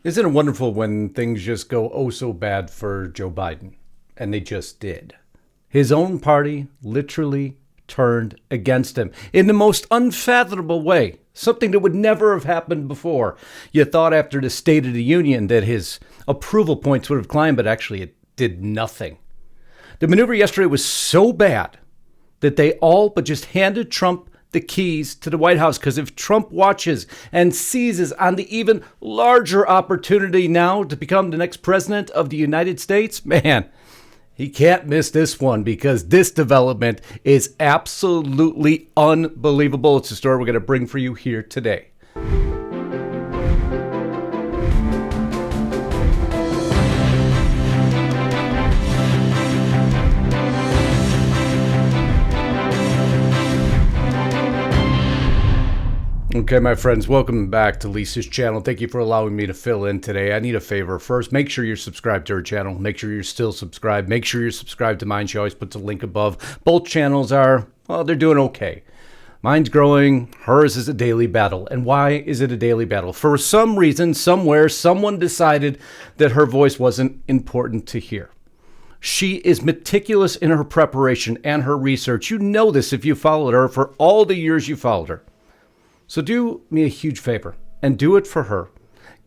Isn't it wonderful when things just go oh so bad for Joe Biden? And they just did. His own party literally turned against him in the most unfathomable way. Something that would never have happened before. You thought after the State of the Union that his approval points would have climbed, but actually it did nothing. The maneuver yesterday was so bad that they all but just handed Trump the keys to the White House, because if Trump watches and seizes on the even larger opportunity now to become the next president of the United States, man, he can't miss this one, because this development is absolutely unbelievable. It's a story we're going to bring for you here today. Okay, my friends, welcome back to Lisa's channel. Thank you for allowing me to fill in today. I need a favor. First, make sure you're subscribed to her channel. Make sure you're still subscribed. Make sure you're subscribed to mine. She always puts a link above. Both channels are, well, they're doing okay. Mine's growing. Hers is a daily battle. And why is it a daily battle? For some reason, somewhere, someone decided that her voice wasn't important to hear. She is meticulous in her preparation and her research. You know this if you followed her for all the years you followed her. So do me a huge favor and do it for her.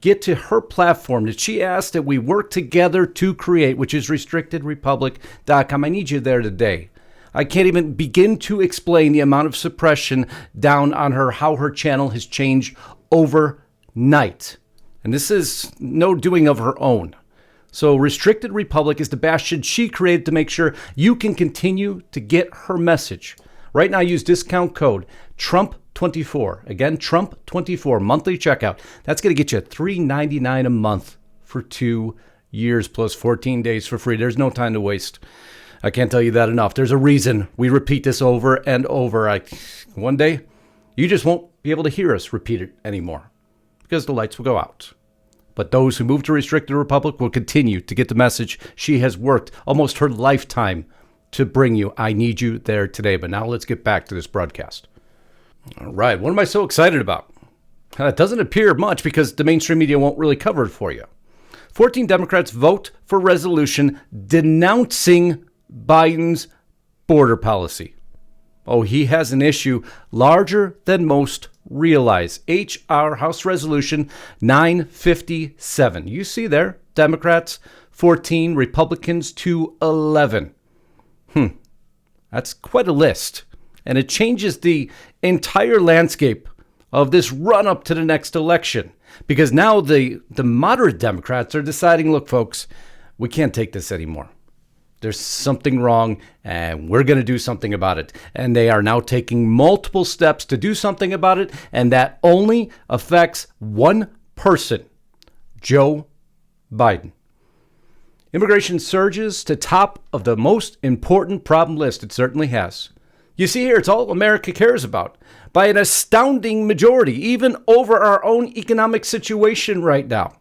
Get to her platform that she asked that we work together to create, which is restrictedrepublic.com. I need you there today. I can't even begin to explain the amount of suppression down on her, how her channel has changed overnight. And this is no doing of her own. So Restricted Republic is the bastion she created to make sure you can continue to get her message. Right now, use discount code TRUMP24. Again, TRUMP24, monthly checkout. That's going to get you $3.99 a month for 2 years plus 14 days for free. There's no time to waste. I can't tell you that enough. There's a reason we repeat this over and over. One day, you just won't be able to hear us repeat it anymore because the lights will go out. But those who move to Restricted Republic will continue to get the message she has worked almost her lifetime to bring you. I need you there today. But now let's get back to this broadcast. All right. What am I so excited about? It doesn't appear much because the mainstream media won't really cover it for you. 14 Democrats vote for resolution denouncing Biden's border policy. Oh, he has an issue larger than most realize. H.R. House Resolution 957. You see there, Democrats 14, Republicans 211. That's quite a list. And it changes the entire landscape of this run up to the next election. Because now the moderate Democrats are deciding, look, folks, we can't take this anymore. There's something wrong and we're going to do something about it. And they are now taking multiple steps to do something about it. And that only affects one person, Joe Biden. Immigration surges to top of the most important problem list. It certainly has. You see here, it's all America cares about by an astounding majority, even over our own economic situation right now.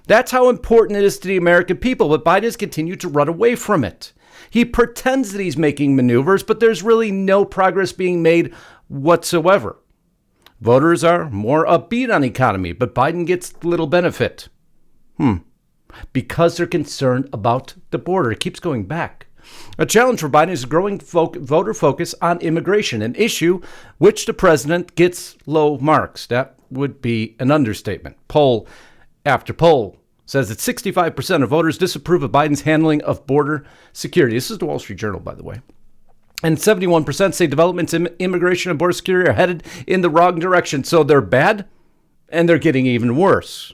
That's how important it is to the American people, but Biden has continued to run away from it. He pretends that he's making maneuvers, but there's really no progress being made whatsoever. Voters are more upbeat on the economy, but Biden gets little benefit. Because they're concerned about the border. It keeps going back. A challenge for Biden is growing voter focus on immigration, an issue which the president gets low marks. That would be an understatement. Poll after poll says that 65% of voters disapprove of Biden's handling of border security. This is the Wall Street Journal, by the way. And 71% say developments in immigration and border security are headed in the wrong direction. So they're bad and they're getting even worse.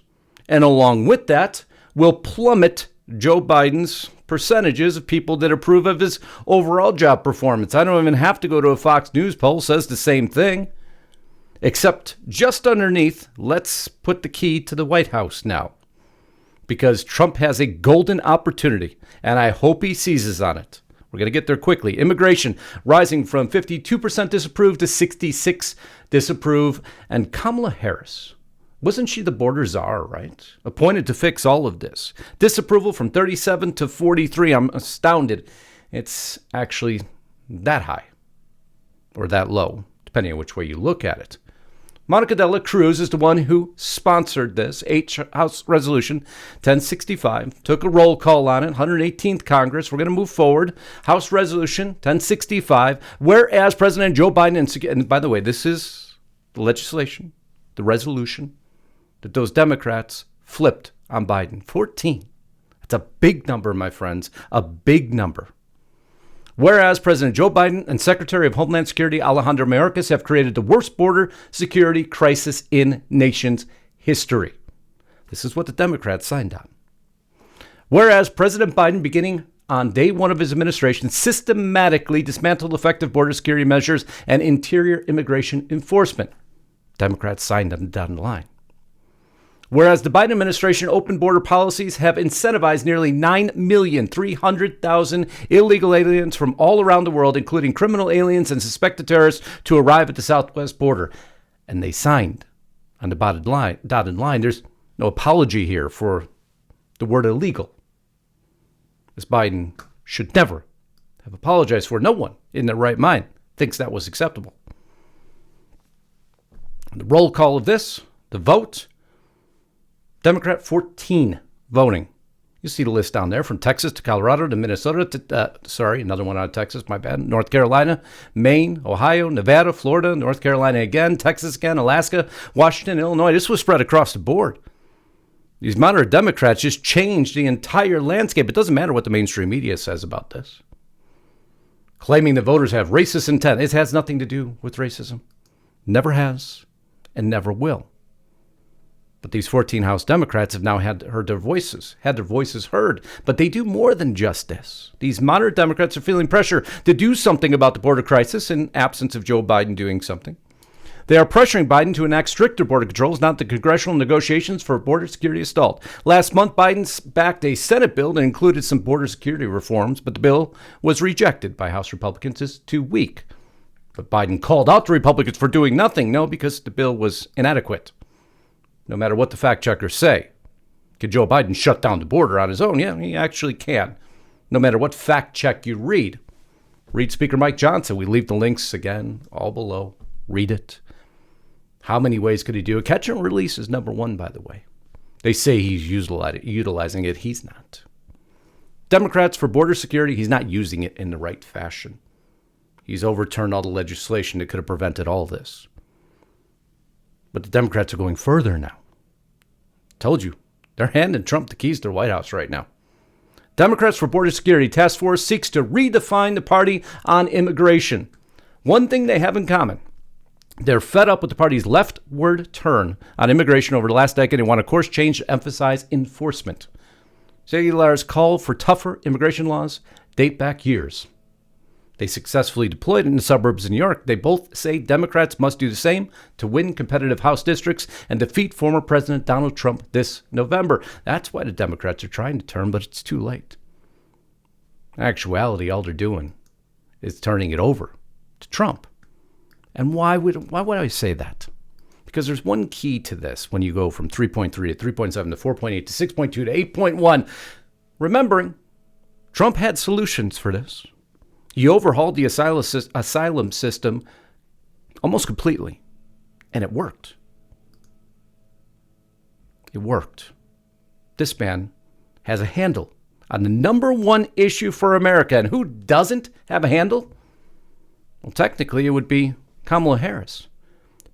And along with that will plummet Joe Biden's percentages of people that approve of his overall job performance. I don't even have to go to a Fox News poll, says the same thing. Except just underneath, let's put the key to the White House now. Because Trump has a golden opportunity, and I hope he seizes on it. We're going to get there quickly. Immigration rising from 52% disapprove to 66% disapprove. And Kamala Harris, wasn't she the border czar, right? Appointed to fix all of this. Disapproval from 37 to 43. I'm astounded. It's actually that high or that low, depending on which way you look at it. Monica de la Cruz is the one who sponsored this House Resolution 1065, took a roll call on it, 118th Congress. We're going to move forward. House Resolution 1065, whereas President Joe Biden, and by the way, this is the legislation, the resolution that those Democrats flipped on Biden. 14. That's a big number, my friends, a big number. Whereas President Joe Biden and Secretary of Homeland Security Alejandro Mayorkas have created the worst border security crisis in nation's history. This is what the Democrats signed on. Whereas President Biden, beginning on day one of his administration, systematically dismantled effective border security measures and interior immigration enforcement. Democrats signed on the dotted line. Whereas the Biden administration open border policies have incentivized nearly 9,300,000 illegal aliens from all around the world, including criminal aliens and suspected terrorists, to arrive at the southwest border. And they signed on the dotted line. There's no apology here for the word illegal. This Biden should never have apologized for. No one in their right mind thinks that was acceptable. The roll call of this, the vote, Democrat 14 voting. You see the list down there from Texas to Colorado to Minnesota to, another one out of Texas, my bad, North Carolina, Maine, Ohio, Nevada, Florida, North Carolina again, Texas again, Alaska, Washington, Illinois. This was spread across the board. These moderate Democrats just changed the entire landscape. It doesn't matter what the mainstream media says about this. Claiming the voters have racist intent. It has nothing to do with racism. Never has and never will. But these 14 House Democrats have now had their voices heard. But they do more than just this. These moderate Democrats are feeling pressure to do something about the border crisis in absence of Joe Biden doing something. They are pressuring Biden to enact stricter border controls, not the congressional negotiations for border security stalled. Last month, Biden backed a Senate bill that included some border security reforms, but the bill was rejected by House Republicans as too weak. But Biden called out the Republicans for doing nothing. No, because the bill was inadequate. No matter what the fact checkers say. Can Joe Biden shut down the border on his own? Yeah, he actually can. No matter what fact check you read. Read Speaker Mike Johnson. We leave the links again all below. Read it. How many ways could he do it? Catch and release is number one, by the way. They say he's utilizing it. He's not. Democrats for border security, he's not using it in the right fashion. He's overturned all the legislation that could have prevented all this. But the Democrats are going further now. Told you, they're handing Trump the keys to the White House right now. Democrats for Border Security Task Force seeks to redefine the party on immigration. One thing they have in common, they're fed up with the party's leftward turn on immigration over the last decade and want a course change to emphasize enforcement. Aguilar's call for tougher immigration laws date back years. They successfully deployed in the suburbs of New York. They both say Democrats must do the same to win competitive House districts and defeat former President Donald Trump this November. That's why the Democrats are trying to turn, but it's too late. In actuality, all they're doing is turning it over to Trump. And why would I say that? Because there's one key to this when you go from 3.3 to 3.7 to 4.8 to 6.2 to 8.1. Remembering, Trump had solutions for this. He overhauled the asylum system almost completely, and it worked. It worked. This man has a handle on the number one issue for America, and who doesn't have a handle? Well, technically, it would be Kamala Harris.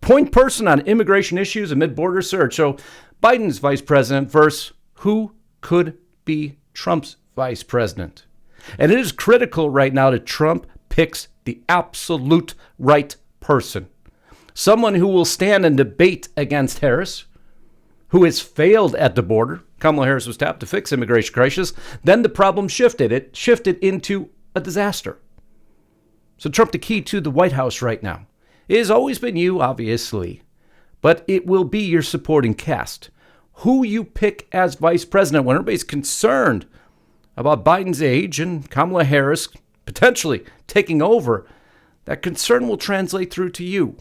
Point person on immigration issues amid border surge. So Biden's vice president versus who could be Trump's vice president. And it is critical right now that Trump picks the absolute right person. Someone who will stand and debate against Harris, who has failed at the border. Kamala Harris was tapped to fix immigration crisis. Then the problem shifted. It shifted into a disaster. So Trump, the key to the White House right now. It has always been you, obviously, but it will be your supporting cast. Who you pick as vice president when everybody's concerned about Biden's age and Kamala Harris potentially taking over, that concern will translate through to you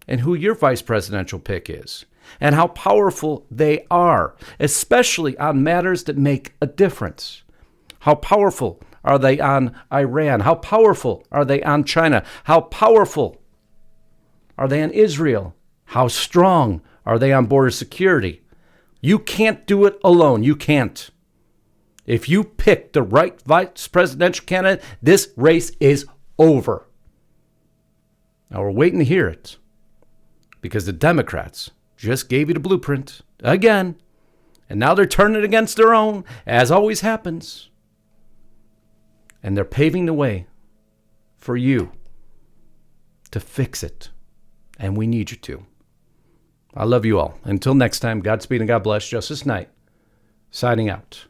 and who your vice presidential pick is and how powerful they are, especially on matters that make a difference. How powerful are they on Iran? How powerful are they on China? How powerful are they on Israel? How strong are they on border security? You can't do it alone. You can't. If you pick the right vice presidential candidate, this race is over. Now we're waiting to hear it because the Democrats just gave you the blueprint again. And now they're turning it against their own, as always happens. And they're paving the way for you to fix it. And we need you to. I love you all. Until next time, Godspeed and God bless. Justice Knight, signing out.